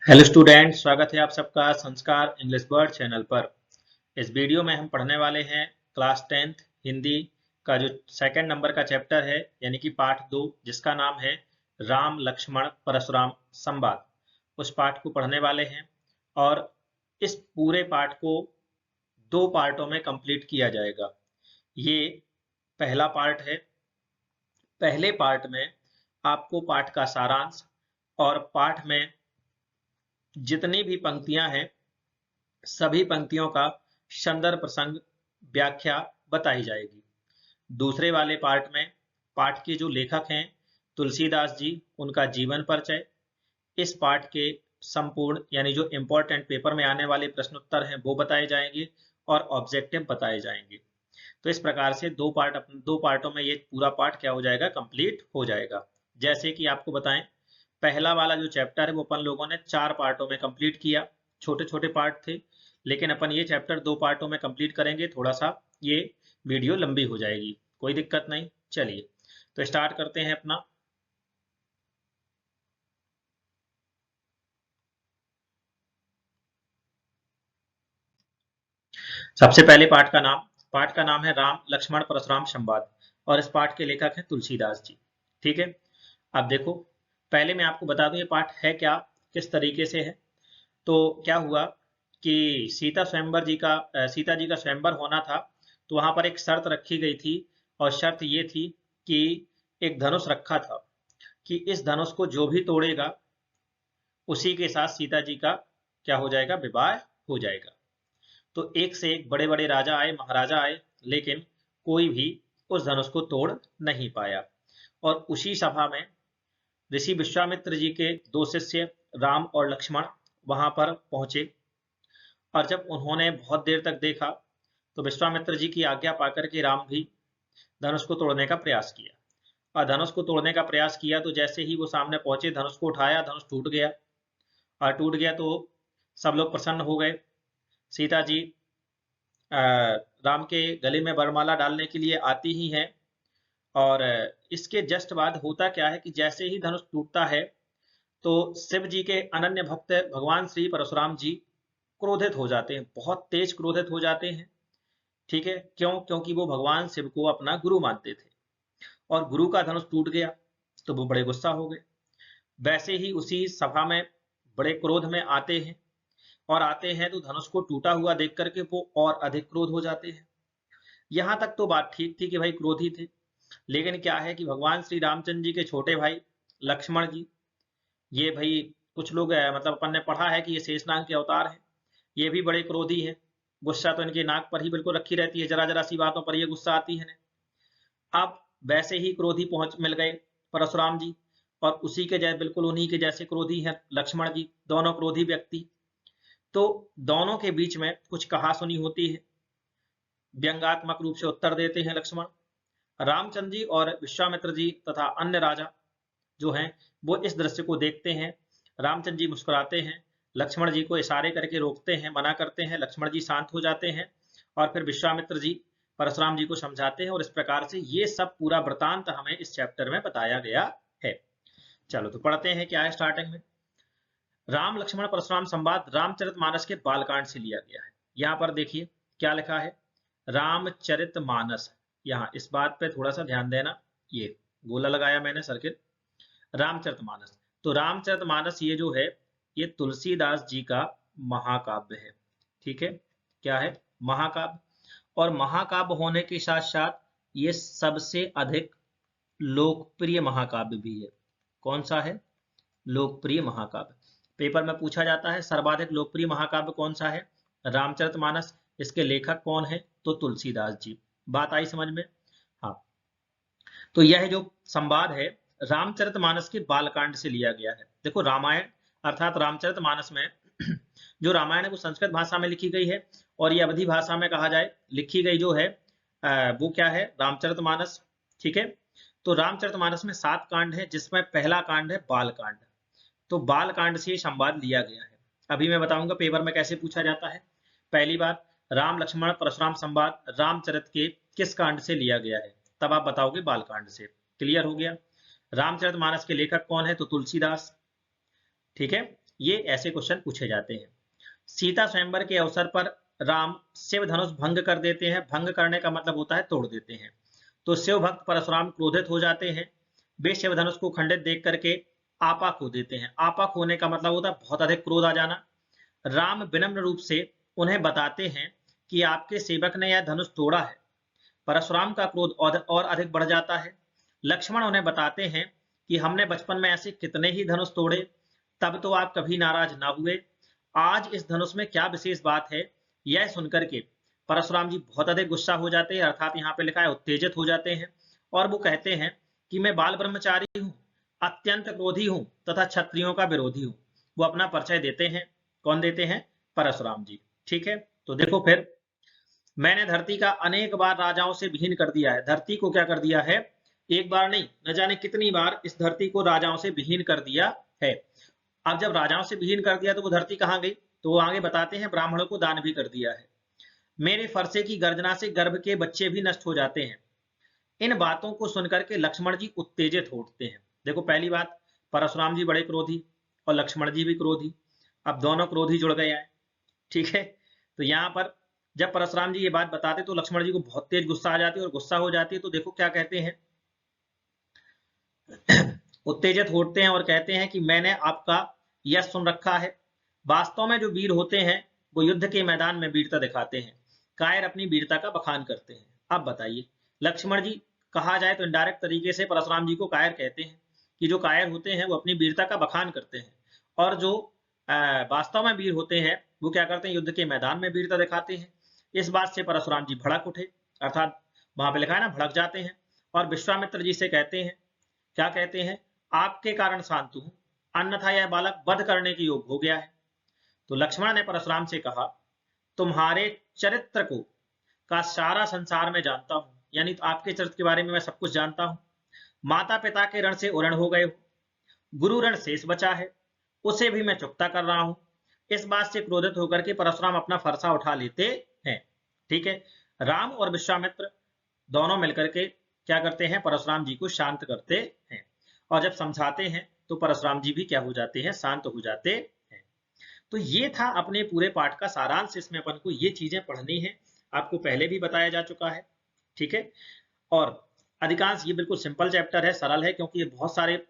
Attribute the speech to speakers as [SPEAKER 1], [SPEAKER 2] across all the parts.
[SPEAKER 1] Hello student, स्वागत है आप सबका संस्कार इंग्लिश वर्ड चैनल पर। इस वीडियो में हम पढ़ने वाले हैं क्लास 10th हिंदी का जो सेकंड नंबर का चैप्टर है, यानी कि पाठ 2, जिसका नाम है राम लक्ष्मण परशुराम संवाद। उस पाठ को पढ़ने वाले हैं और इस पूरे पाठ को दो पार्टों में कंप्लीट किया जाएगा। ये पहला पार्ट है। पहले पार्ट में आपको पाठ का सारांश और पाठ में जितनी भी पंक्तियां हैं सभी पंक्तियों का संदर्भ प्रसंग व्याख्या बताई जाएगी। दूसरे वाले पार्ट में पाठ के जो लेखक हैं तुलसीदास जी, उनका जीवन परिचय, इस पाठ के संपूर्ण यानी जो इंपॉर्टेंट पेपर में आने वाले प्रश्न उत्तर हैं वो बताए जाएंगे और ऑब्जेक्टिव बताए जाएंगे। तो इस प्रकार से दो पार्टों में ये पूरा पाठ क्या हो जाएगा, कंप्लीट हो जाएगा। जैसे कि आपको बताएं, पहला वाला जो चैप्टर है वो अपन लोगों ने 4 पार्टों में कंप्लीट किया। छोटे छोटे पार्ट थे, लेकिन अपन ये चैप्टर 2 पार्टों में कंप्लीट करेंगे। थोड़ा सा ये वीडियो लंबी हो जाएगी, कोई दिक्कत नहीं। चलिए तो स्टार्ट करते हैं अपना। सबसे पहले पाठ का नाम है राम लक्ष्मण परशुराम संवाद और इस पाठ के लेखक हैं तुलसीदास जी। ठीक है, अब देखो, पहले मैं आपको बता दूं ये पाठ है क्या, किस तरीके से है। तो क्या हुआ कि सीता जी का स्वयंवर होना था। तो वहां पर एक शर्त रखी गई थी और शर्त ये थी कि एक धनुष रखा था कि इस धनुष को जो भी तोड़ेगा उसी के साथ सीता जी का क्या हो जाएगा, विवाह हो जाएगा। तो एक से एक बड़े बड़े राजा आए, महाराजा आए, लेकिन कोई भी उस धनुष को तोड़ नहीं पाया। और उसी सभा में ऋषि विश्वामित्र जी के दो शिष्य राम और लक्ष्मण वहां पर पहुंचे। और जब उन्होंने बहुत देर तक देखा तो विश्वामित्र जी की आज्ञा पाकर के राम भी धनुष को तोड़ने का प्रयास किया। और धनुष को तोड़ने का प्रयास किया तो जैसे ही वो सामने पहुंचे, धनुष को उठाया, धनुष टूट गया। और टूट गया तो सब लोग प्रसन्न हो गए। सीता जी अ, राम के गले में वरमाला डालने के लिए आती ही हैं। और इसके जस्ट बाद होता क्या है कि जैसे ही धनुष टूटता है तो शिव जी के अनन्य भक्त भगवान श्री परशुराम जी क्रोधित हो जाते हैं, बहुत तेज क्रोधित हो जाते हैं। ठीक है, क्यों? क्योंकि वो भगवान शिव को अपना गुरु मानते थे और गुरु का धनुष टूट गया तो वो बड़े गुस्सा हो गए। वैसे ही उसी सभा में बड़े क्रोध में आते हैं और आते हैं तो धनुष को टूटा हुआ देख करके वो और अधिक क्रोध हो जाते हैं। यहां तक तो बात ठीक थी कि भाई क्रोधी थे, लेकिन क्या है कि भगवान श्री रामचंद्र जी के छोटे भाई लक्ष्मण जी, ये भाई कुछ लोग मतलब अपन ने पढ़ा है कि ये शेषनाग के अवतार हैं, ये भी बड़े क्रोधी हैं। गुस्सा तो इनके नाक पर ही बिल्कुल रखी रहती है, जरा जरा सी बातों पर ये गुस्सा आती है। अब वैसे ही क्रोधी पहुंच मिल गए परशुराम जी, और उसी के जैसे बिल्कुल उन्हीं के जैसे क्रोधी हैं लक्ष्मण जी, दोनों क्रोधी व्यक्ति। तो दोनों के बीच में कुछ कहासुनी होती है। व्यंग्यात्मक रूप से उत्तर देते हैं लक्ष्मण। रामचंद्र जी और विश्वामित्र जी तथा अन्य राजा जो हैं वो इस दृश्य को देखते हैं। रामचंद्र जी मुस्कुराते हैं, लक्ष्मण जी को इशारे करके रोकते हैं, मना करते हैं। लक्ष्मण जी शांत हो जाते हैं और फिर विश्वामित्र जी परशुराम जी को समझाते हैं। और इस प्रकार से ये सब पूरा वृतांत हमें इस चैप्टर में बताया गया है। चलो तो पढ़ते हैं क्या है स्टार्टिंग में। राम लक्ष्मण परशुराम संवाद रामचरितमानस के बालकांड से लिया गया है। यहाँ पर देखिए क्या लिखा है, रामचरितमानस। यहाँ इस बात पे थोड़ा सा ध्यान देना, ये गोला लगाया मैंने सर्किल, रामचरितमानस। तो रामचरितमानस ये जो है ये तुलसीदास जी का महाकाव्य है। ठीक है, क्या है? महाकाव्य। और महाकाव्य होने के साथ साथ ये सबसे अधिक लोकप्रिय महाकाव्य भी है। कौन सा है? लोकप्रिय महाकाव्य। पेपर में पूछा जाता है सर्वाधिक लोकप्रिय महाकाव्य कौन सा है? रामचरितमानस। इसके लेखक कौन है? तो तुलसीदास जी। बात आई समझ में? हाँ, तो यह जो संवाद है रामचरितमानस के बालकांड से लिया गया है। देखो, रामायण अर्थात रामचरितमानस में जो रामायण है वो संस्कृत भाषा में लिखी गई है और ये अवधी भाषा में कहा जाए लिखी गई जो है वो क्या है? रामचरितमानस। ठीक है, तो रामचरितमानस में 7 कांड है, जिसमें पहला कांड है बालकांड। तो बालकांड से ये संवाद लिया गया है। अभी मैं बताऊंगा पेपर में कैसे पूछा जाता है। पहली बात, राम लक्ष्मण परशुराम संवाद रामचरित के किस कांड से लिया गया है? तब आप बताओगे बालकांड से। क्लियर हो गया? रामचरितमानस के लेखक कौन है? तो तुलसीदास। ठीक है, ये ऐसे क्वेश्चन पूछे जाते हैं। सीता स्वयंवर के अवसर पर राम शिव धनुष भंग कर देते हैं। भंग करने का मतलब होता है तोड़ देते हैं। तो शिव भक्त परशुराम क्रोधित हो जाते हैं। वे शिव धनुष को खंडित देख करके आपा खो देते हैं। आपा खोने का मतलब होता है बहुत अधिक क्रोध आ जाना। राम विनम्र रूप से उन्हें बताते हैं कि आपके सेवक ने यह धनुष तोड़ा है। परशुराम का क्रोध और अधिक बढ़ जाता है। लक्ष्मण उन्हें बताते हैं कि हमने बचपन में ऐसे कितने ही धनुष तोड़े, तब तो आप कभी नाराज ना हुए। आज इस धनुष में क्या विशेष बात है? यह सुनकर के परशुराम जी बहुत अधिक गुस्सा हो जाते हैं, अर्थात यहाँ पे लिखा है उत्तेजित हो जाते हैं। और वो कहते हैं कि मैं बाल ब्रह्मचारी हूँ, अत्यंत क्रोधी हूँ तथा क्षत्रियों का विरोधी हूँ। वो अपना परिचय देते हैं। कौन देते हैं? परशुराम जी। ठीक है, तो देखो फिर, मैंने धरती का अनेक बार राजाओं से विहीन कर दिया है। धरती को क्या कर दिया है? एक बार नहीं, न जाने कितनी बार इस धरती को राजाओं से विहीन कर दिया है। अब जब राजाओं से विहीन कर दिया तो वो धरती कहाँ गई? तो वो आगे बताते हैं ब्राह्मणों को दान भी कर दिया है। मेरे फरसे की गर्जना से गर्भ के बच्चे भी नष्ट हो जाते हैं। इन बातों को सुनकर के लक्ष्मण जी उत्तेजित हो उठते हैं। देखो पहली बात, परशुराम जी बड़े क्रोधी और लक्ष्मण जी भी क्रोधी। अब दोनों क्रोधी जुड़ गए हैं। ठीक है, तो यहाँ पर जब परशुराम जी ये बात बताते तो लक्ष्मण जी को बहुत तेज गुस्सा आ जाती है, और गुस्सा हो जाती है तो देखो क्या कहते हैं। उत्तेजित होते हैं और कहते हैं कि मैंने आपका यह सुन रखा है। वास्तव में जो वीर होते हैं वो युद्ध के मैदान में वीरता दिखाते हैं। कायर अपनी वीरता का बखान करते हैं। अब बताइए, लक्ष्मण जी कहा जाए तो इनडायरेक्ट तरीके से परशुराम जी को कायर कहते हैं, कि जो कायर होते हैं वो अपनी वीरता का बखान करते हैं, और जो वास्तव में वीर होते हैं वो क्या करते हैं? युद्ध के मैदान में वीरता दिखाते हैं। इस बात से परशुराम जी भड़क उठे, अर्थात वहां पे लिखा है ना भड़क जाते हैं, और विश्वामित्र जी से कहते हैं, क्या कहते हैं? आपके कारण शांत हूं, अन्यथा यह बालक वध करने के योग्य हो गया है। तो लक्ष्मण ने परशुराम से कहा, तुम्हारे चरित्र को का सारा संसार में जानता हूं, यानी तो आपके चरित्र के बारे में मैं सब कुछ जानता हूं। माता पिता के ऋण से उऋण हो गए हो, गुरु ऋण शेष बचा है, उसे भी मैं चुकता कर रहा हूं। इस बात से क्रोधित होकर के परशुराम अपना फरसा उठा लेते हैं। ठीक है, राम और विश्वामित्र दोनों मिलकर के क्या करते हैं? परशुराम जी को शांत करते हैं, और जब समझाते हैं तो परशुराम जी भी क्या हो जाते हैं? शांत हो जाते हैं। तो ये था अपने पूरे पाठ का सारांश। इसमें अपन को ये चीजें पढ़नी है, आपको पहले भी बताया जा चुका है। ठीक है, और अधिकांश ये बिल्कुल सिंपल चैप्टर है, सरल है, क्योंकि ये बहुत सारे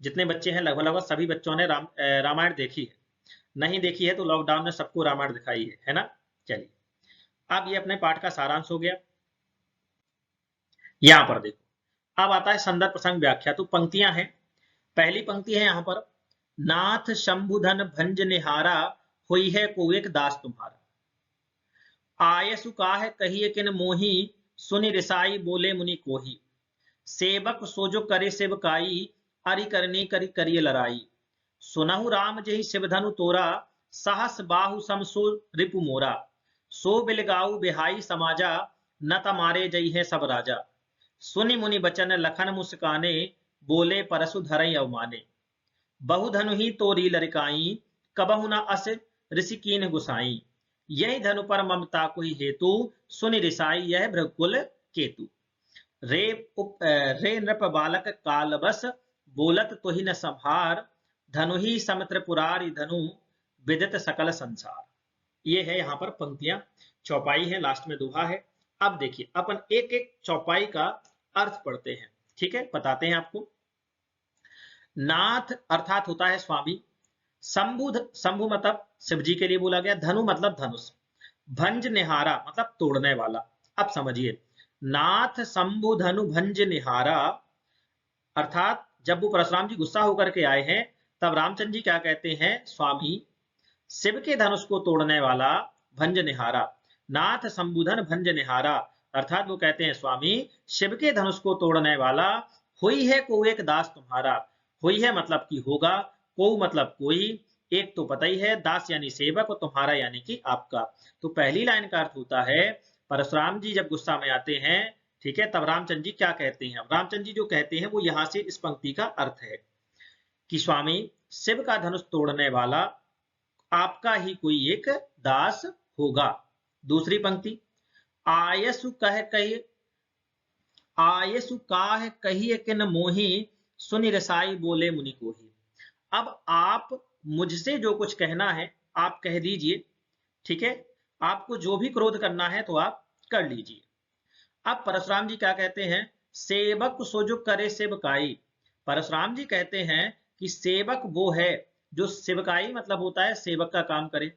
[SPEAKER 1] जितने बच्चे हैं लगभग सभी बच्चों ने रामायण देखी है। नहीं देखी है तो लॉकडाउन में सबको रामायण दिखाई है ना। चलिए, अब ये अपने पाठ का सारांश हो गया। यहां पर देखो, अब आता है संदर्भ प्रसंग व्याख्या। तो पंक्तियां हैं। पहली पंक्ति है यहां पर, नाथ शंभुधन भंज निहारा, हुई है को एक दास तुम्हारा। आयसु काह कहिए किन मोही, सुनि रिसाई बोले मुनि कोही। सेवक सोजो करे सेवकाई, अरि करनी करी करिय लड़ाई। सुनहु राम जहि शिवधनु तोरा, सहस बाहु समसो रिपु मोरा। सो बिलगाऊ बिहाई समाजा, न तमारे जई है सब राजा। सुनि मुनि बचन लखन मुस्काने, बोले परसु धरई अवमाने। बहुधनु ही तोरी लरिकाई, कबहु न अस ऋषिकीन गुसाई। यही धनु पर ममता को ही हेतु, सुनि रिसाई यह भृगुकुल केतु। रे रे नृप बालक काल बस, बोलत तो ही न संभार। धनु ही सम त्रिपुरारी धनु, विदित सकल संसार। ये है यहाँ पर पंक्तियां, चौपाई है, लास्ट में दोहा है। अब देखिए अपन एक एक चौपाई का अर्थ पढ़ते हैं। ठीक है, बताते हैं आपको। नाथ अर्थात होता है स्वामी। शंभु, शंभु मतलब शिव जी के लिए बोला गया। धनु मतलब धनुष। भंज निहारा मतलब तोड़ने वाला। अब समझिए, नाथ शंभु धनु भंज निहारा, अर्थात जब वो परशुराम जी गुस्सा होकर के आए हैं तब रामचंद्र जी क्या कहते हैं? स्वामी शिव के धनुष को तोड़ने वाला भंज निहारा। नाथ शंभुधन भंज निहारा, अर्थात वो कहते हैं स्वामी शिव के धनुष को तोड़ने वाला, हुई है को एक दास तुम्हारा। हुई है मतलब कि होगा, को मतलब कोई, एक तो पता ही है, दास यानी सेवक, और तुम्हारा यानी कि आपका। तो पहली लाइन का अर्थ होता है, परशुराम जी जब गुस्सा में आते हैं, ठीक है, तब रामचंद्र जी क्या कहते हैं? रामचंद्र जी जो कहते हैं वो यहां से इस पंक्ति का अर्थ है कि स्वामी शिव का धनुष तोड़ने वाला आपका ही कोई एक दास होगा। दूसरी पंक्ति, आयसु कह कही, आयसु काह कहिए किन मोही, सुनि रसाई बोले मुनि कोही। अब आप मुझसे जो कुछ कहना है आप कह दीजिए, ठीक है, आपको जो भी क्रोध करना है तो आप कर लीजिए। अब परशुराम जी क्या कहते हैं, सेवक सोजो करे सेवकाई। परशुराम जी कहते हैं कि सेवक वो है जो सेवकाई मतलब होता है सेवक का काम करे।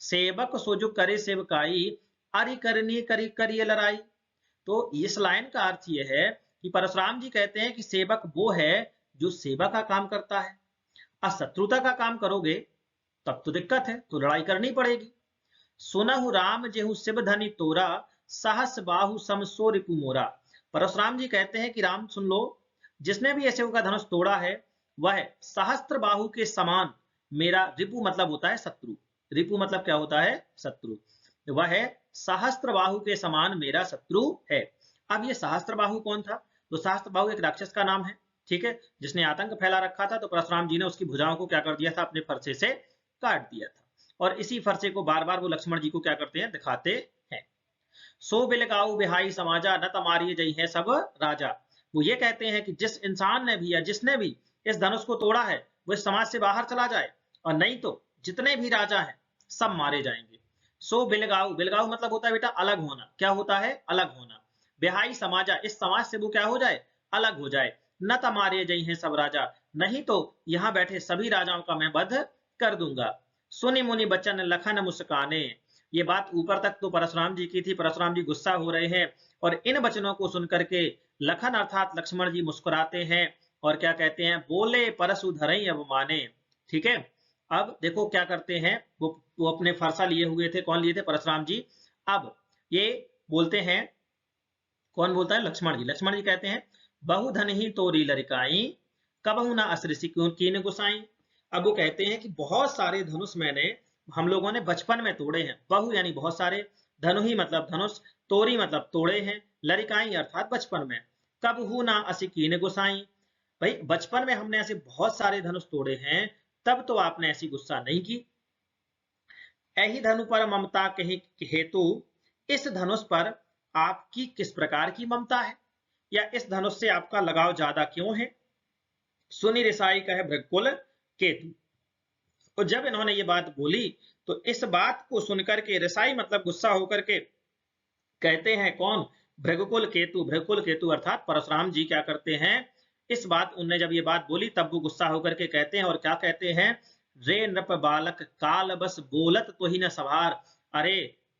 [SPEAKER 1] सेवक सोजो करे सेवकाई, अरि करनी करी करिए लड़ाई। तो इस लाइन का अर्थ यह है कि परशुराम जी कहते हैं कि सेवक वो है जो सेवा का काम करता है। अशत्रुता का काम करोगे तब तो दिक्कत है, तो लड़ाई करनी पड़ेगी। सुनहु राम जेहु शिव धनी तोरा, सहस बाहु समसो रिपु मोरा। परशुराम जी कहते हैं कि राम सुन लो, जिसने भी ऐसे का धनुष तोड़ा है वह सहस्त्र बाहु के समान मेरा, रिपु मतलब होता है शत्रु, रिपु मतलब क्या होता है, शत्रु, वह सहस्त्र बाहु के समान मेरा शत्रु है। अब ये सहस्त्र बाहु कौन था, तो सहस्त्र बाहु एक राक्षस का नाम है, ठीक है, जिसने आतंक फैला रखा था। तो परशुराम जी ने उसकी भुजाओं को क्या कर दिया था, अपने फरसे से काट दिया था, और इसी फरसे को बार बार वो लक्ष्मण जी को क्या करते हैं, दिखाते हैं। सो बिलगाऊ बिहाई समाजा, न तमारिये जई है सब राजा। वो ये कहते हैं कि जिस इंसान ने भी या जिसने भी इस धनुष को तोड़ा है वो इस समाज से बाहर चला जाए, और नहीं तो जितने भी राजा हैं सब मारे जाएंगे। सो बिलगाऊ, बिलगाऊ मतलब होता है बेटा अलग होना, क्या होता है, अलग होना। बिहाई समाजा, इस समाज से वो क्या हो जाए, अलग हो जाए। न तमारे जई हैं सब राजा, नहीं तो यहाँ बैठे सभी राजाओं का मैं वध कर दूंगा। सुनि मुनि बचन लखन मुस्काने। ये बात ऊपर तक तो परशुराम जी की थी, परशुराम जी गुस्सा हो रहे हैं, और इन वचनों को सुनकर के लखन अर्थात लक्ष्मण जी मुस्कुराते हैं और क्या कहते हैं, बोले परशु धरई अब माने। ठीक है, अब देखो क्या करते हैं, वो अपने फरसा लिए हुए थे, कौन लिए थे, परशुराम जी। अब ये बोलते हैं, कौन बोलता है, लक्ष्मण जी। लक्ष्मण जी कहते हैं, बहु धन ही तोरी लरिकाई, कबहु ना असृषि कीन गुसाई। अब वो कहते हैं कि बहुत सारे धनुष मैंने, हम लोगों ने बचपन में तोड़े हैं। बहु यानी बहुत सारे, धनु ही मतलब धनुष, तोरी मतलब तोड़े हैं, लरिकाई अर्थात बचपन में। कबहु ना असि कीन गुसाई, भाई बचपन में हमने ऐसे बहुत सारे धनुष तोड़े हैं, तब तो आपने ऐसी गुस्सा नहीं की। ऐही धनु पर ममता कहीं हेतु, इस धनुष पर आपकी किस प्रकार की ममता है, या इस धनुष से आपका लगाव ज्यादा क्यों है। सुनि रिसाई कहे भृगकुल केतु। तो जब इन्होंने ये बात बोली तो इस बात को सुनकर के रिसाई मतलब गुस्सा होकर के कहते हैं कौन, भृगकुल केतु। भृगकुल केतु अर्थात परशुराम जी क्या करते हैं, इस बात, उनने जब ये बात बोली तब वो गुस्सा होकर के कहते हैं, और क्या कहते हैं, रे नृप बालक काल बस बोलत तो ही न सवार। अरे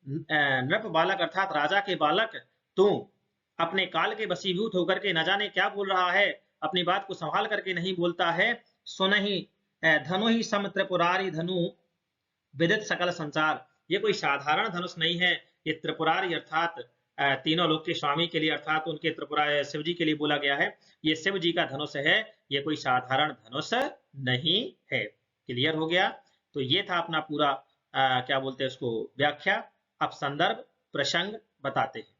[SPEAKER 1] नृप बालक अर्थात राजा के बालक, तू अपने काल के वशीभूत होकर के न जाने क्या बोल रहा है, अपनी बात को संभाल करके नहीं बोलता है। सुनहि धनु ही सम त्रिपुरारी धनु विदित सकल संसार। ये कोई साधारण धनुष नहीं है, ये त्रिपुरारी अर्थात तीनों लोक के स्वामी के लिए, अर्थात उनके त्रिपुरा शिव जी के लिए बोला गया है। ये शिव जी का धनुष है, ये कोई साधारण धनुष नहीं है। क्लियर हो गया। तो ये था अपना पूरा क्या बोलते हैं उसको, व्याख्या। अब संदर्भ प्रसंग बताते हैं।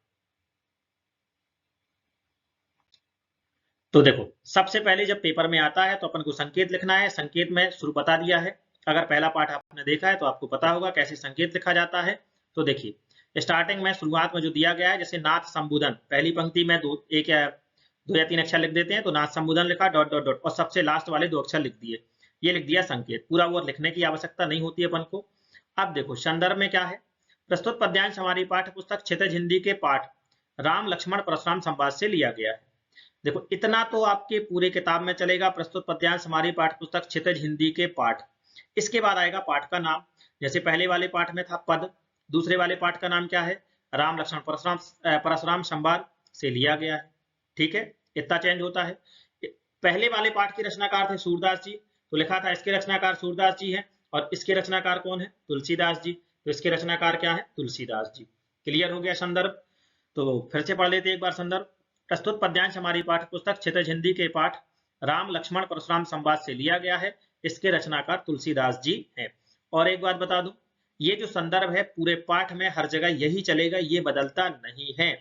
[SPEAKER 1] तो देखो सबसे पहले जब पेपर में आता है तो अपन को संकेत लिखना है। संकेत में शुरू बता दिया है, अगर पहला पाठ आपने देखा है तो आपको पता होगा कैसे संकेत लिखा जाता है। तो देखिए स्टार्टिंग में शुरुआत में जो दिया गया है, जैसे नाथ संबोधन, पहली पंक्ति में दो या तीन अक्षर लिख देते हैं, तो नाथ संबोधन लिखा डॉट डॉट डॉट, और सबसे लास्ट वाले दो अक्षर लिख दिए, ये लिख दिया संकेत। पूरा वो लिखने की आवश्यकता नहीं होती अपन को। अब देखो संदर्भ में क्या है, प्रस्तुत पद्यांश हमारी पाठ्य पुस्तक क्षितिज हिंदी के पाठ राम लक्ष्मण परशुराम संवाद से लिया गया है। देखो इतना तो आपके पूरे किताब में चलेगा, प्रस्तुत पद्यांश हमारी पाठ्य पुस्तक क्षितिज हिंदी के पाठ। इसके बाद आएगा पाठ का नाम, जैसे पहले वाले पाठ में था पद, दूसरे वाले पाठ का नाम क्या है, राम लक्ष्मण परशुराम संवाद से लिया गया है। ठीक है, इतना चेंज होता है। पहले वाले पाठ के रचनाकार थे सूरदास जी, तो लिखा था इसके रचनाकार सूरदास जी हैं, और इसके रचनाकार कौन है, तुलसीदास जी, तो इसके रचनाकार क्या है, तुलसीदास जी। क्लियर हो गया संदर्भ। तो फिर से पढ़ लेते एक बार संदर्भ। प्रस्तुत पद्यांश हमारी पाठ्य पुस्तक क्षितिज हिंदी के पाठ राम लक्ष्मण परशुराम संवाद से लिया गया है, इसके रचनाकार तुलसीदास जी हैं। और एक बात बता दूं, ये जो संदर्भ है पूरे पाठ में हर जगह यही चलेगा, ये बदलता नहीं है।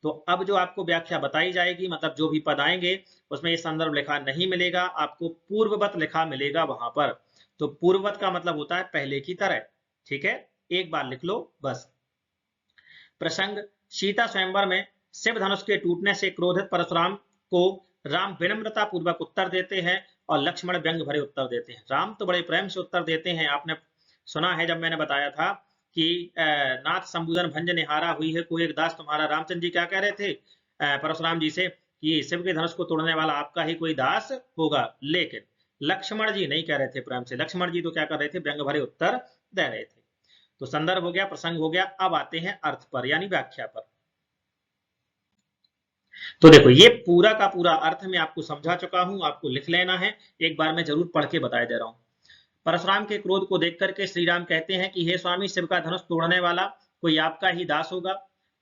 [SPEAKER 1] तो अब जो आपको व्याख्या बताई जाएगी, मतलब जो भी पद आएंगे उसमें ये संदर्भ लिखा नहीं मिलेगा, आपको पूर्ववत लिखा मिलेगा वहां पर। तो पूर्ववत का मतलब होता है पहले की तरह। ठीक है, एक बार लिख लो बस। प्रसंग, सीता स्वयंवर में शिव धनुष के टूटने से क्रोधित परशुराम को राम विनम्रता पूर्वक उत्तर देते हैं और लक्ष्मण व्यंग भरे उत्तर देते हैं। राम तो बड़े प्रेम से उत्तर देते हैं। आपने सुना है जब मैंने बताया था कि नाथ संबुधन भंज निहारा हुई है कोई एक दास तुम्हारा। रामचंद्र जी क्या कह रहे थे परशुराम जी से कि शिव के धनुष को तोड़ने वाला आपका ही कोई दास होगा, लेकिन लक्ष्मण जी नहीं कह रहे थे प्रेम से। लक्ष्मण जी तो क्या कर रहे थे, व्यंग भरे उत्तर दे रहे थे। तो संदर्भ हो गया, प्रसंग हो गया। अब आते हैं अर्थ पर यानी व्याख्या पर। तो देखो ये पूरा का पूरा अर्थ मैं आपको समझा चुका हूं, आपको लिख लेना है, एक बार मैं जरूर पढ़ के बताया दे रहा हूं। परशुराम के क्रोध को देख करके श्री राम कहते हैं कि हे स्वामी, शिव का धनुष तोड़ने वाला कोई आपका ही दास होगा,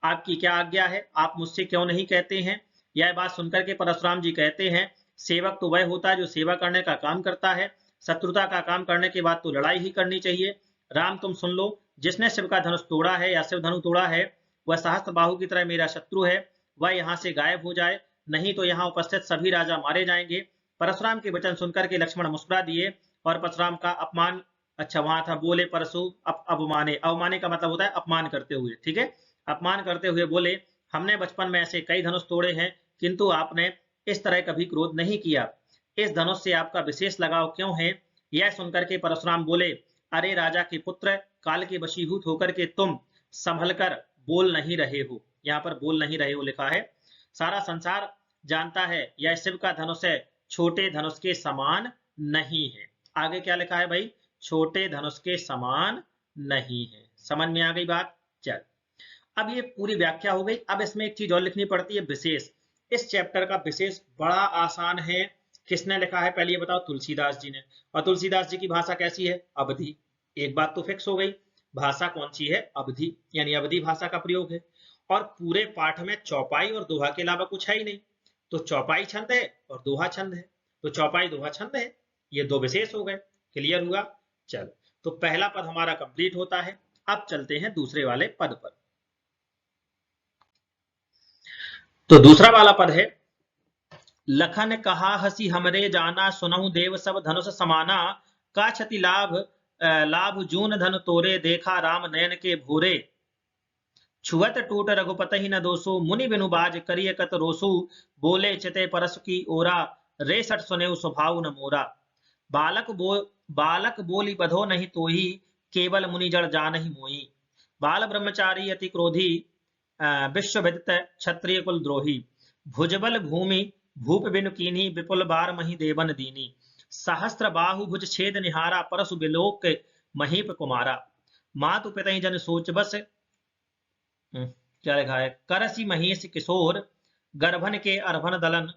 [SPEAKER 1] आपकी क्या आज्ञा है, आप मुझसे क्यों नहीं कहते हैं। यह बात सुनकर के परशुराम जी कहते हैं, सेवक तो वह होता है जो सेवा करने का काम करता है, शत्रुता का काम करने के बाद तो लड़ाई ही करनी चाहिए। राम तुम सुन लो, जिसने शिव का धनुष तोड़ा है या शिव धनु तोड़ा है वह सहस्त्र बाहु की तरह मेरा शत्रु है, वह यहाँ से गायब हो जाए, नहीं तो यहाँ उपस्थित सभी राजा मारे जाएंगे। परशुराम के वचन सुनकर के लक्ष्मण मुस्कुरा दिए और परशुराम का अपमान, अच्छा वहां था, बोले परशु अवमाने, अवमाने का मतलब होता है अपमान करते हुए, ठीक है, अपमान करते हुए बोले, हमने बचपन में ऐसे कई धनुष तोड़े हैं किंतु आपने इस तरह कभी क्रोध नहीं किया, इस धनुष से आपका विशेष लगाव क्यों है। यह सुनकर के परशुराम बोले, अरे राजा के पुत्र, काल के वशीभूत होकर के तुम संभल कर बोल नहीं रहे हो, यहाँ पर बोल नहीं रहे हो लिखा है, सारा संसार जानता है यह शिव का धनुष है, छोटे धनुष के समान नहीं है। आगे क्या लिखा है भाई, छोटे धनुष के समान नहीं है। समझ में आ गई बात। चल अब ये पूरी व्याख्या हो गई। अब इसमें एक चीज और लिखनी पड़ती है, विशेष। इस चैप्टर का विशेष बड़ा आसान है। किसने लिखा है पहले ये बताओ, तुलसीदास जी ने। और तुलसीदास जी की भाषा कैसी है, अवधि। एक बात तो फिक्स हो गई, भाषा कौन सी है, अवधि, यानी अवधि भाषा का प्रयोग है। और पूरे पाठ में चौपाई और दोहा के अलावा कुछ है ही नहीं, तो चौपाई छंद है और दोहा छंद है, तो चौपाई दोहा छंद है, ये दो विशेष हो गए। क्लियर हुआ। चल तो पहला पद हमारा कंप्लीट होता है। अब चलते हैं दूसरे वाले पद पर। तो दूसरा वाला पद है, लखन कहा हसी हमरे जाना, सुनहु देव सब धनुष समाना, का क्षति लाभ लाभ जून धन तोरे, देखा राम नयन के भोरे, छुअत टूट रघुपति न दोसो, मुनि बिनु बाज करिय कत रोसु, बोले चिते परस की ओरा, रे सट सुनेउ स्वभाव न मोरा, बालक बोली बधो नहीं तोही, केवल मुनि जड़ जानहि मोही, बाल ब्रह्मचारी अति क्रोधी, विश्व विदित क्षत्रिय कुल द्रोही, भुजबल भूमि भूप बिनु कीन्ही, विपुल बार मही देवन दीनी, सहस्त्र बाहु भुज छेद निहारा, परसु बिलोक महीप कुमारा, मातु पितहि जन सोच बस, क्या लिखा है, करसी महेश किशोर, गर्भन के अर्भन दलन,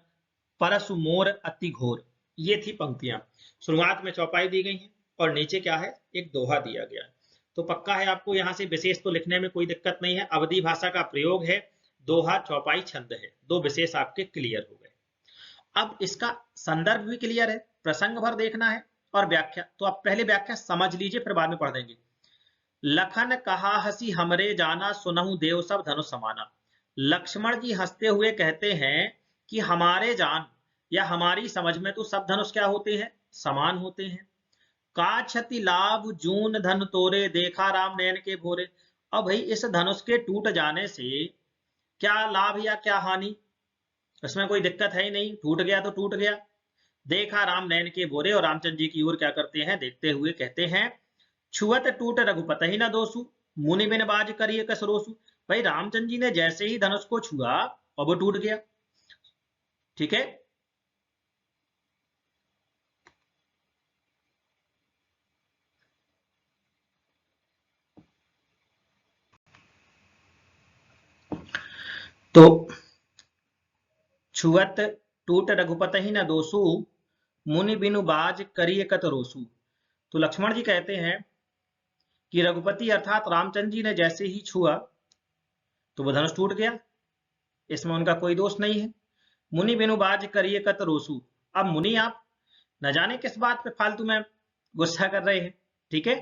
[SPEAKER 1] परसु मोर अति घोर। ये थी पंक्तियां। शुरुआत में चौपाई दी गई है और नीचे क्या है, एक दोहा दिया गया है। तो पक्का है आपको यहां से विशेष तो लिखने में कोई दिक्कत नहीं है, अवधि भाषा का प्रयोग है, दोहा चौपाई छंद है, दो विशेष आपके क्लियर हो गए। अब इसका संदर्भ भी क्लियर है, प्रसंग भर देखना है और व्याख्या। तो आप पहले व्याख्या समझ लीजिए, फिर बाद में पढ़ देंगे। लखन कहा हसी हमरे जाना, सुनहु देव सब धनुष समाना। लक्ष्मण जी हंसते हुए कहते हैं कि हमारे जान या हमारी समझ में तो सब धनुष क्या होते हैं, समान होते हैं। का क्षति लाभ जून धन तोरे, देखा राम नयन के भोरे। अब भाई इस धनुष के टूट जाने से क्या लाभ या क्या हानि, इसमें कोई दिक्कत है ही नहीं, टूट गया तो टूट गया। देखा राम नयन के भोरे, और रामचंद्र जी की ओर क्या करते हैं, देखते हुए कहते हैं, छुअत टूट रघुपति ही न दोसु, मुनि बिन बाज करिए कस रोसु। भाई रामचंद्र जी ने जैसे ही धनुष को छुआ और वो टूट गया, ठीक है। तो छुअत टूट रघुपति ही न दोसु, मुनि बिनु बाज करिए कत रोसु। तो लक्ष्मण जी कहते हैं कि रघुपति अर्थात रामचंद्र जी ने जैसे ही छुआ तो वह धनुष टूट गया, इसमें उनका कोई दोष नहीं है। मुनि बिनु बाज करिए कत रोसु। अब मुनि आप न जाने किस बात पे फालतू में गुस्सा कर रहे हैं, ठीक है।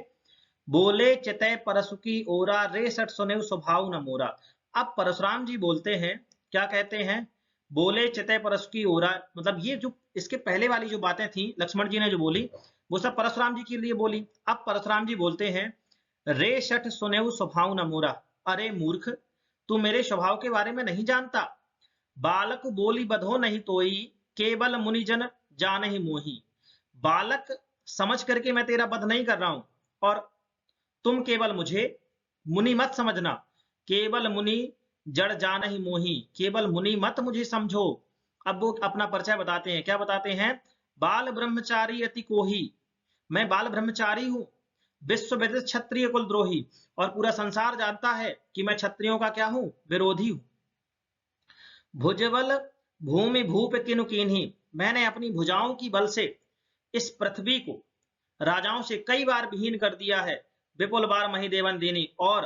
[SPEAKER 1] बोले चितय परसु की ओरा, रे सट सुनेउ स्वभाव न मोरा। अब परशुराम जी बोलते हैं, क्या कहते हैं, बोले चितय परसु की ओरा, मतलब ये जो इसके पहले वाली जो बातें थी लक्ष्मण जी ने जो बोली वो सब परशुराम जी के लिए बोली। अब परशुराम जी बोलते हैं, रे सठ सुनेउ स्वभाव न मोरा। अरे मूर्ख, तू मेरे स्वभाव के बारे में नहीं जानता। बालक बोली बधो नहीं तोई, केवल मुनिजन जानहि मोही। बालक समझ करके मैं तेरा वध नहीं कर रहा हूं, और तुम केवल मुझे मुनि मत समझना, केवल मुनि जड़ जान ही मोही, केवल मुनि मत मुझे समझो। अब वो अपना परिचय बताते हैं, क्या बताते हैं? बाल ब्रह्मचारी अति कोही, मैं बाल ब्रह्मचारी हूं, विश्व विदित क्षत्रिय कुलद्रोही, और पूरा संसार जानता है कि मैं क्षत्रियों का क्या हूं? विरोधी हूं। भुजबल भूमि भूप किनु कीन्ही, मैंने अपनी भुजाओं की बल से इस पृथ्वी को राजाओं से कई बार विहीन कर दिया है। विपुल बार मही देवन देनी, और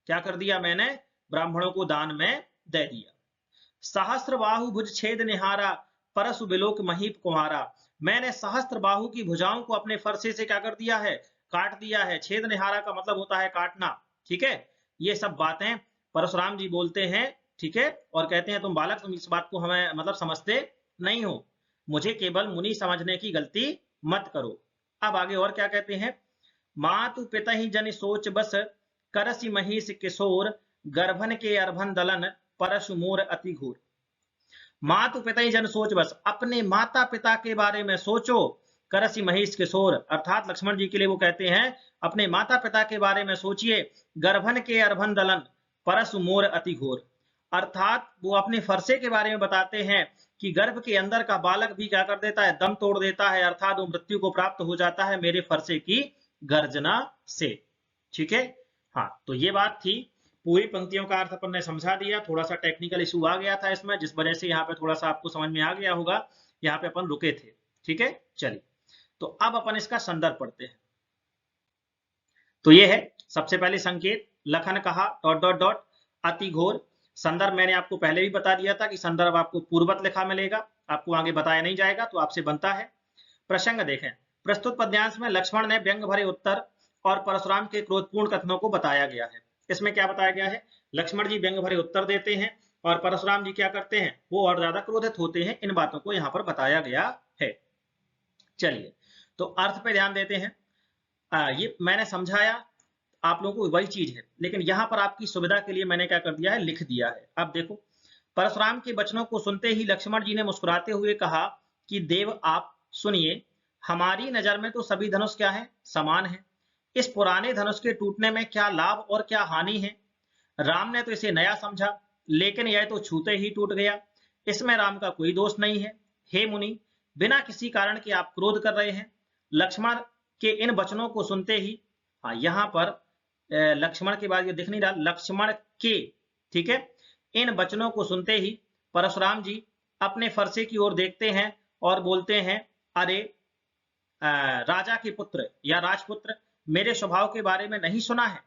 [SPEAKER 1] क्या कर दिया मैंने? ब्राह्मणों को दान में दे दिया। सहस्त्र बाहु भुज छेद निहारा, परसु बिलोक महीप कुमारा, मैंने सहस्त्र बाहु की भुजाओं को अपने फरसे से क्या कर दिया है? काट दिया है। छेद निहारा का मतलब होता है काटना, ठीक है। ये सब बातें परशुराम जी बोलते हैं, ठीक है, और कहते हैं तुम बालक, तुम इस बात को हमें मतलब समझते नहीं हो, मुझे केवल मुनि समझने की गलती मत करो। अब आगे और क्या कहते हैं? मातु पिता ही जन सोच बस, करसी महिष किशोर, गर्भन के अर्भन दलन, परशु मोर अति घोर। मातु पिता ही जन सोच बस, अपने माता पिता के बारे में सोचो, करसी महिष किशोर, अर्थात लक्ष्मण जी के लिए वो कहते हैं अपने माता पिता के बारे में सोचिए। गर्भन के अर्भन दलन, परशु मोर अति घोर, अर्थात वो अपने फरसे के बारे में बताते हैं कि गर्भ के अंदर का बालक भी क्या कर देता है? दम तोड़ देता है, अर्थात वो मृत्यु को प्राप्त हो जाता है मेरे फरसे की गर्जना से, ठीक है। हाँ, तो ये बात थी। पूरी पंक्तियों का अर्थ अपन ने समझा दिया। थोड़ा सा टेक्निकल इशू आ गया था इसमें, जिस वजह से यहाँ पे थोड़ा सा आपको समझ में आ गया होगा, यहाँ पे अपन रुके थे, ठीक है। चलिए, तो अब अपन इसका संदर्भ पढ़ते हैं। तो ये है सबसे पहले संकेत, लखन कहा डॉट डॉट डॉट अति घोर। संदर्भ मैंने आपको पहले भी बता दिया था कि संदर्भ आपको पूर्वत लिखा मिलेगा, आपको आगे बताया नहीं जाएगा, तो आपसे बनता है। प्रसंग देखें, प्रस्तुत पद्यांश में लक्ष्मण ने व्यंग भरे उत्तर और परशुराम के क्रोधपूर्ण कथनों को बताया गया है। इसमें क्या बताया गया है? लक्ष्मण जी व्यंग भरे उत्तर देते हैं और परशुराम जी क्या करते हैं? वो और ज्यादा क्रोधित होते हैं। इन बातों को यहाँ पर बताया गया है। चलिए, तो अर्थ पे ध्यान देते हैं। ये मैंने समझाया आप लोगों को, वही चीज है, लेकिन यहाँ पर आपकी सुविधा के लिए मैंने क्या कर दिया है? लिख दिया है। अब देखो, परशुराम के वचनों को सुनते ही लक्ष्मण जी ने मुस्कुराते हुए कहा कि देव आप सुनिए, हमारी नजर में तो सभी धनुष क्या है? समान है। इस पुराने धनुष के टूटने में क्या लाभ और क्या हानि है? राम ने तो इसे नया समझा, लेकिन यह तो छूते ही टूट गया, इसमें राम का कोई दोष नहीं है। हे मुनि, बिना किसी कारण के आप क्रोध कर रहे हैं। लक्ष्मण के इन वचनों को सुनते ही, हाँ यहाँ पर लक्ष्मण के बाद ये दिख नहीं रहा, लक्ष्मण के, ठीक है। इन वचनों को सुनते ही परशुराम जी अपने फरसे की ओर देखते हैं और बोलते हैं, अरे राजा के पुत्र या राजपुत्र, मेरे स्वभाव के बारे में नहीं सुना है?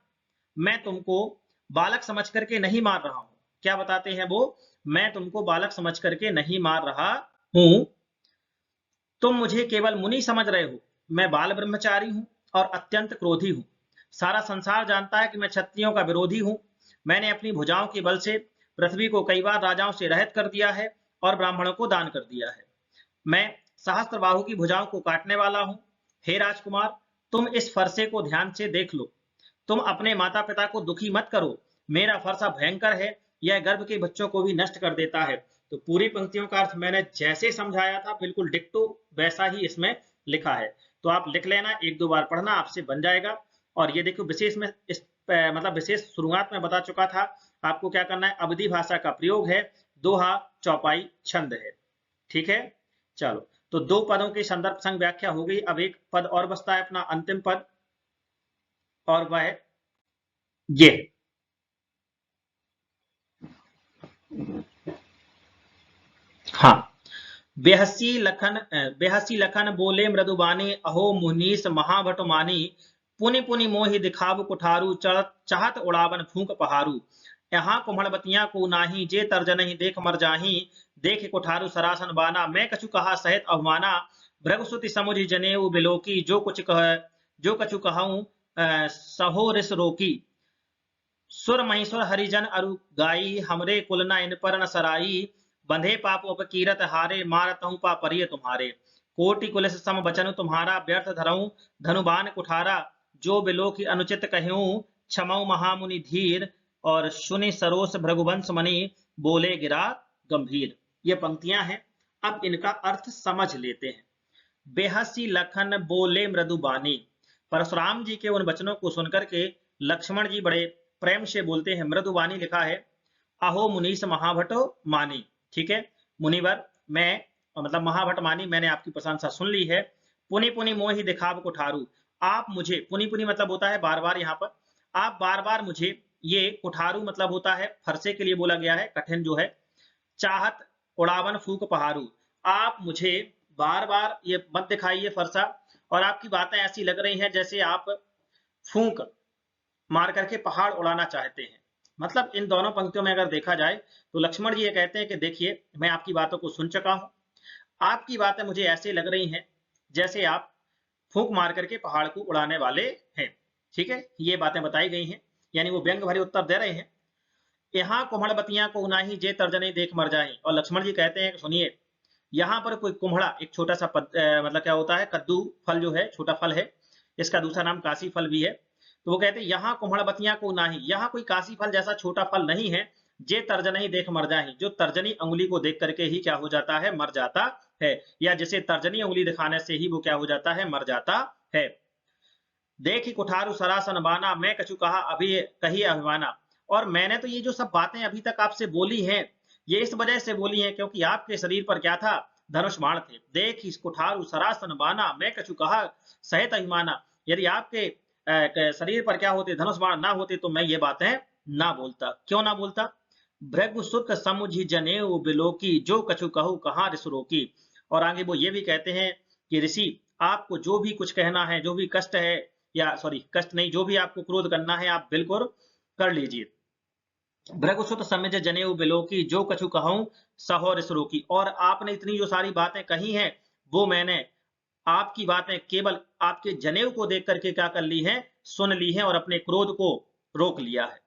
[SPEAKER 1] मैं तुमको बालक समझ करके नहीं मार रहा हूं। क्या बताते हैं वो? मैं तुमको बालक समझ करके नहीं मार रहा हूं, तुम मुझे केवल मुनि समझ रहे हो। मैं बाल ब्रह्मचारी हूं और अत्यंत क्रोधी हूं। सारा संसार जानता है कि मैं क्षत्रियों का विरोधी हूं। मैंने अपनी भुजाओं के बल से पृथ्वी को कई बार राजाओं से रहित कर दिया है और ब्राह्मणों को दान कर दिया है। मैं सहस्त्र बाहु की भुजाओं को काटने वाला हूं। हे राजकुमार, तुम इस फरसे को ध्यान से देख लो। तुम अपने माता पिता को दुखी मत करो। मेरा फरसा भयंकर है, यह गर्भ के बच्चों को भी नष्ट कर देता है। तो पूरी पंक्तियों का अर्थ मैंने जैसे समझाया था बिल्कुल डिक्टो वैसा ही इसमें लिखा है। तो आप लिख लेना, एक दो बार पढ़ना, आपसे बन जाएगा। और ये देखो, विशेष में इस मतलब विशेष शुरुआत में बता चुका था आपको क्या करना है। अवधि भाषा का प्रयोग है, दोहा चौपाई छंद है, ठीक है। चलो, तो दो पदों की संदर्भ संग व्याख्या हो गई। अब एक पद और बचता है अपना अंतिम पद, और वह है ये। हाँ, बेहसी लखन बोले मृदुबानी, अहो मुनीस महाभट मानी, पुनि पुनि मोहि दिखाव कुठारू, चाहत उड़ावन फूंक पहारू। यहाँ कुम्हड़बतियां को नाही, जे तर्जनहि देख मर जाही, देख कुठारू सरासन बाना, मैं कछु कहा सहित अवमाना, भृगुसुति समुझ जनेऊ बिलोकी, जो कछु कहूँ सहो रिस रोकी। सुर महीश्वर हरिजन अरु गाई, हमरे कुल न इन पर न सराई, बंधे पाप उपकीरत हारे, मारत हूं पा परिय तुम्हारे। कोटि कुलस सम बचन तुम्हारा, व्यर्थ धरऊं धनुबान कुठारा, जो बिलो की अनुचित कहूं, क्षमऊ महामुनि धीर, और सुनि सरोस भृगुवंश मणि, बोले गिरा गंभीर। ये पंक्तियां हैं। अब इनका अर्थ समझ लेते हैं। बेहसी लखन बोले मृदुबानी। परशुराम जी के उन वचनों को सुनकर के लक्ष्मण जी बड़े प्रेम से बोलते हैं, मृदुबानी लिखा है, अहो मुनीस महाभटो मानी। ठीक है, मुनिवर मैं मतलब महाभट मानी, मैंने आपकी प्रशंसा सुन ली है। पुनि पुनि मोहि दिखाव कुठारू, आप मुझे, पुनि पुनि मतलब होता है बार बार, यहाँ पर आप बार बार मुझे, ये कुठारू मतलब होता है फरसे के लिए बोला गया है, कठिन जो है, चाहत उड़ावन फूक पहाड़ू, आप मुझे बार बार ये मत दिखाइए फरसा, और आपकी बातें ऐसी लग रही हैं जैसे आप फूंक मार करके पहाड़ उड़ाना चाहते हैं। मतलब इन दोनों पंक्तियों में अगर देखा जाए तो लक्ष्मण जी ये कहते हैं कि देखिए मैं आपकी बातों को सुन चुका हूं, आपकी बातें मुझे ऐसे लग रही हैं जैसे आप फूंक मार करके पहाड़ को उड़ाने वाले हैं। ठीक है, ये बातें बताई गई हैं, यानी वो व्यंग भरे उत्तर दे रहे हैं। यहाँ कुम्हड़बतियां को उनाही जे तर्जनी देख मर जाए, और लक्ष्मण जी कहते हैं कि सुनिए, यहाँ पर कोई कुम्हड़ा, एक छोटा सा मतलब क्या होता है, कद्दू फल जो है, छोटा फल है, इसका दूसरा नाम काशी फल भी है। तो वो कहते हैं यहाँ कुम्हड़बतियां को नाही, यहाँ कोई काशी फल जैसा छोटा फल नहीं है, जे तर्जनी देख मर जाए, जो तर्जनी उंगली को देख करके ही क्या हो जाता है, मर जाता है, या जिसे तर्जनी उंगली दिखाने से ही वो क्या हो जाता है, मर जाता है। देखी कुठारू सरासन बाना, मैं कछु कहा अभी कही अभिमाना। और मैंने तो ये जो सब बातें अभी तक आपसे बोली हैं, ये इस वजह से बोली हैं क्योंकि आपके शरीर पर क्या था, धनुष बाण थे। देख इस कुठारू सरासन बाना, मैं कछु कहा सहित अभिमाना, यदि आपके शरीर पर क्या होते, धनुष बाण ना होते तो मैं ये बातें ना बोलता। क्यों ना बोलता, भृगु सुत समुझि जनेऊ बिलोकी, जो कछु कहू कहाँ रिस रोकी। और आगे वो ये भी कहते हैं कि ऋषि आपको जो भी कुछ कहना है, जो भी कष्ट है, या सॉरी कष्ट नहीं, जो भी आपको क्रोध करना है आप बिल्कुल कर लीजिए। भृगुसुत समझ जनेऊ बिलोकी, जो कछु कहूं सहो रिस रोकी। और आपने इतनी जो सारी बातें कही हैं, वो मैंने आपकी बातें केवल आपके जनेऊ को देख करके क्या कर ली है, सुन ली है, और अपने क्रोध को रोक लिया है।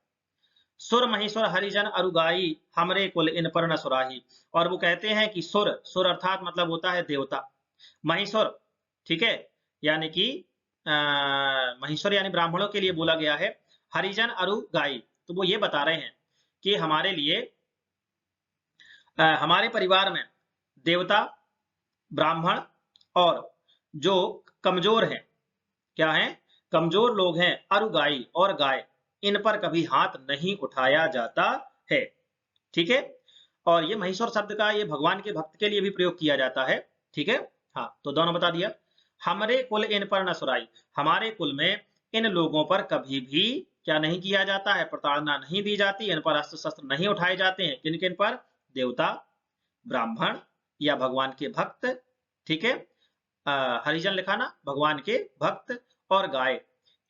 [SPEAKER 1] सुर महेश्वर हरिजन अरुगाई, हमरे कुल इन पर न सुराही। और वो कहते हैं कि सुर, सुर अर्थात मतलब होता है देवता, महेश्वर, ठीक है, यानी कि महेश्वर यानी ब्राह्मणों के लिए बोला गया है, हरिजन अरुगाई, तो वो ये बता रहे हैं कि हमारे लिए, हमारे परिवार में देवता, ब्राह्मण और जो कमजोर हैं, क्या हैं, कमजोर लोग हैं, अरुगाई और गाय, इन पर कभी हाथ नहीं उठाया जाता है। ठीक है, और ये महेश्वर शब्द का ये भगवान के भक्त के लिए भी प्रयोग किया जाता है। ठीक है, हाँ, तो दोनों बता दिया। हमरे कुल इन पर न सुराई, हमारे कुल में इन लोगों पर कभी भी क्या नहीं किया जाता है, प्रताड़ना नहीं दी जाती, इन पर अस्त्र शस्त्र नहीं उठाए जाते हैं। किन किन पर, देवता, ब्राह्मण या भगवान के भक्त, ठीक है, हरिजन लिखा ना, भगवान के भक्त और गाय,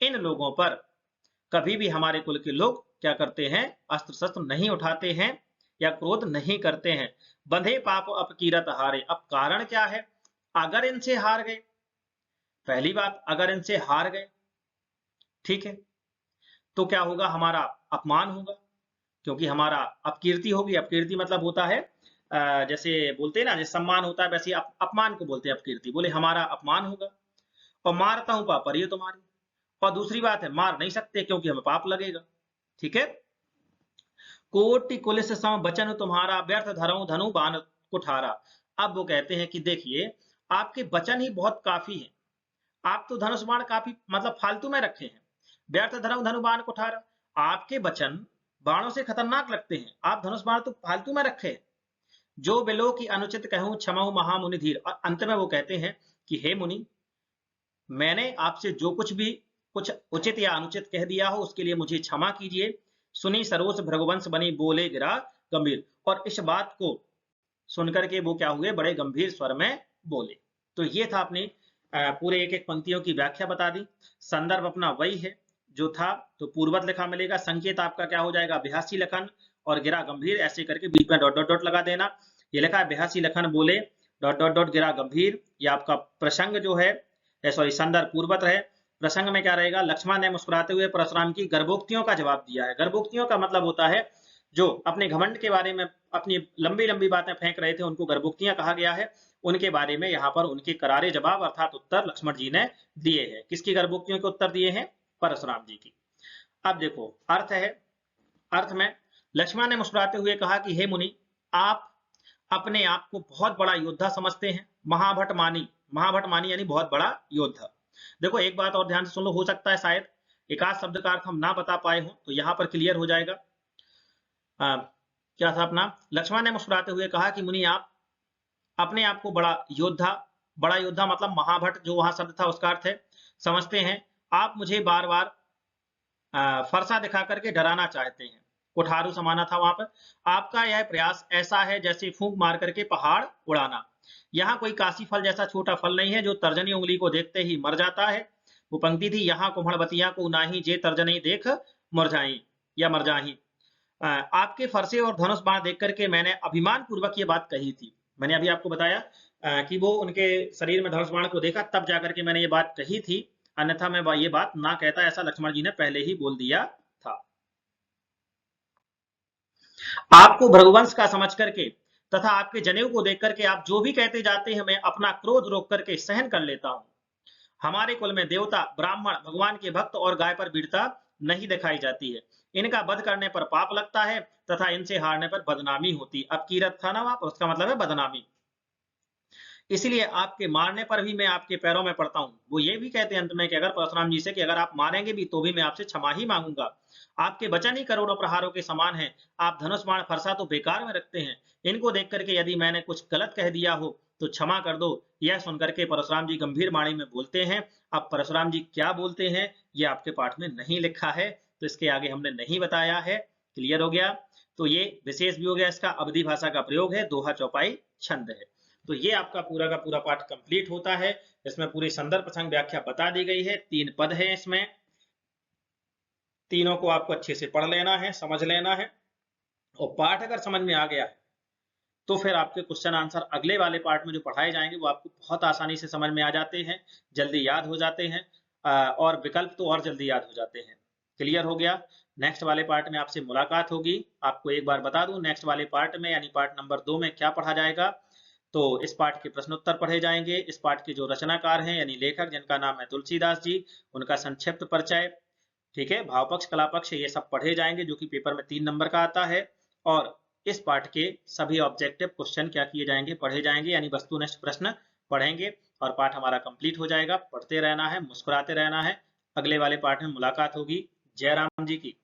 [SPEAKER 1] इन लोगों पर कभी भी हमारे कुल के लोग क्या करते हैं, अस्त्र शस्त्र नहीं उठाते हैं या क्रोध नहीं करते हैं। बंधे पाप अपकीरत हारे, अब कारण क्या है, अगर इनसे हार गए, पहली बात अगर इनसे हार गए, ठीक है, तो क्या होगा, हमारा अपमान होगा, क्योंकि हमारा अपकीर्ति होगी। अपकीर्ति मतलब होता है जैसे बोलते हैं ना, जैसे सम्मान होता है वैसे अपमान को बोलते हैं अपकीर्ति, बोले हमारा अपमान होगा। और मारता हूं पाप पर ये तुम्हारी, और दूसरी बात है मार नहीं सकते क्योंकि हमें पाप लगेगा। ठीक है, कोटि कुलिस सम बचन तुम्हारा, व्यर्थ धरऊं धनु बाण कुठारा। अब वो कहते हैं कि देखिए आपके वचन ही बहुत काफी है, आप तो धनुष बाण काफी मतलब फालतू में रखे हैं। व्यर्थ धरऊं धनु बाण कुठारा, आपके वचन बाणों से खतरनाक लगते हैं, आप धनुष बाण तो फालतू में रखे हैं। जो बिलो की अनुचित कहूं क्षमाऊ महामुनि धीर। और अंत में वो कहते हैं कि हे मुनि, मैंने आपसे जो कुछ भी कुछ उचित या अनुचित कह दिया हो उसके लिए मुझे क्षमा कीजिए। सुनी सरोज भृगुवंश बनी बोले गिरा गंभीर। और इस बात को सुनकर के वो क्या हुए, बड़े गंभीर स्वर में बोले। तो ये था अपने पूरे एक एक पंक्तियों की व्याख्या बता दी। संदर्भ अपना वही है जो था, तो पूर्वत लिखा मिलेगा, संकेत आपका क्या हो जाएगा, अभ्यासी लखन, और गिरा गंभीर, ऐसे करके बीच में डॉट डॉट डॉट लगा देना। ये लिखा है अभ्यासी लखन बोले डॉट डॉट डॉट गिरा गंभीर, ये आपका प्रसंग जो है, सॉरी संदर्भ पूर्वत है। प्रसंग में क्या रहेगा, लक्ष्मण ने मुस्कुराते हुए परशुराम की गर्भोक्तियों का जवाब दिया है। गर्भोक्तियों का मतलब होता है जो अपने घमंड के बारे में अपनी लंबी लंबी बातें फेंक रहे थे, उनको गर्भोक्तियां कहा गया है। उनके बारे में यहाँ पर उनके करारे जवाब अर्थात उत्तर लक्ष्मण जी ने दिए हैं। किसकी गर्भोक्तियों के उत्तर दिए हैं, परशुराम जी की। अब देखो अर्थ है, अर्थ में लक्ष्मण ने मुस्कुराते हुए कहा कि हे मुनि, आप अपने आप को बहुत बड़ा योद्धा समझते हैं, महाभट मानी, महाभट मानी यानी बहुत बड़ा योद्धा। देखो एक बात और ध्यान से सुन लो, हो सकता है शायद एक आध शब्द का अर्थ हम ना बता पाए हो, तो यहाँ पर क्लियर हो जाएगा। क्या था अपना, लक्ष्मण ने मुस्कुराते हुए कहा कि मुनि आप अपने आप को बड़ा योद्धा मतलब महाभट जो वहां शब्द था उसका अर्थ है, समझते हैं। आप मुझे बार बार फरसा दिखा करके डराना चाहते हैं, कुठारू समाना था वहां पर। आपका यह प्रयास ऐसा है जैसे फूंक मार करके पहाड़ उड़ाना। यहाँ कोई काशी फल जैसा छोटा फल नहीं है जो तर्जनी उंगली को देखते ही मर जाता है। वो पंक्ति थी, यहाँ कुम्हड़बतिया को नाही जे तर्जनी देख मुरझाई या मर जाही। आपके फरसे और धनुष बाण देख करके मैंने अभिमान पूर्वक ये बात कही थी। मैंने अभी आपको बताया कि वो उनके शरीर में धनुष बाण को देखा तब जाकर के मैंने ये बात कही थी, अन्यथा मैं ये बात ना कहता, ऐसा लक्ष्मण जी ने पहले ही बोल दिया था। आपको भृगुवंश का समझ करके तथा आपके जनेऊ को देख करके आप जो भी कहते जाते हैं मैं अपना क्रोध रोक करके सहन कर लेता हूं। हमारे कुल में देवता, ब्राह्मण, भगवान के भक्त और गाय पर वीरता नहीं दिखाई जाती है। इनका वध करने पर पाप लगता है तथा इनसे हारने पर बदनामी होती। अब कीरत था ना वहां पर, उसका मतलब है बदनामी। इसलिए आपके मारने पर भी मैं आपके पैरों में पड़ता हूं। वो ये भी कहते हैं अंत में कि अगर परशुराम जी से कि अगर आप मारेंगे भी तो भी मैं आपसे क्षमा ही मांगूंगा। आपके वचन ही करोड़ों प्रहारों के समान हैं। आप धनुष बाण फरसा तो बेकार में रखते हैं। इनको देख करके यदि मैंने कुछ गलत कह दिया हो तो क्षमा कर दो। यह सुनकर के परशुराम जी गंभीर वाणी में बोलते हैं। अब परशुराम जी क्या बोलते हैं ये आपके पाठ में नहीं लिखा है, तो इसके आगे हमने नहीं बताया है। क्लियर हो गया? तो ये विशेष भी हो गया, इसका अवधि भाषा का प्रयोग है, दोहा चौपाई छंद है। तो ये आपका पूरा का पूरा पाठ कंप्लीट होता है। इसमें पूरी संदर्भ प्रसंग व्याख्या बता दी गई है। 3 पद है इसमें, तीनों को आपको अच्छे से पढ़ लेना है, समझ लेना है। और पाठ अगर समझ में आ गया है तो फिर आपके क्वेश्चन आंसर अगले वाले पार्ट में जो पढ़ाए जाएंगे वो आपको बहुत आसानी से समझ में आ जाते हैं, जल्दी याद हो जाते हैं, और विकल्प तो और जल्दी याद हो जाते हैं। क्लियर हो गया? नेक्स्ट वाले पार्ट में आपसे मुलाकात होगी। आपको एक बार बता दूं, नेक्स्ट वाले पार्ट में यानी पार्ट नंबर 2 में क्या पढ़ा जाएगा। तो इस पाठ के प्रश्नोत्तर पढ़े जाएंगे। इस पाठ के जो रचनाकार हैं यानी लेखक जिनका नाम है तुलसीदास जी, उनका संक्षिप्त परिचय, ठीक है, भाव पक्ष, कला पक्ष, ये सब पढ़े जाएंगे जो कि पेपर में 3 नंबर का आता है। और इस पाठ के सभी ऑब्जेक्टिव क्वेश्चन क्या किए जाएंगे, पढ़े जाएंगे, यानी वस्तुनिष्ठ प्रश्न पढ़ेंगे और पाठ हमारा कंप्लीट हो जाएगा। पढ़ते रहना है, मुस्कुराते रहना है। अगले वाले पाठ में मुलाकात होगी। जय राम जी की।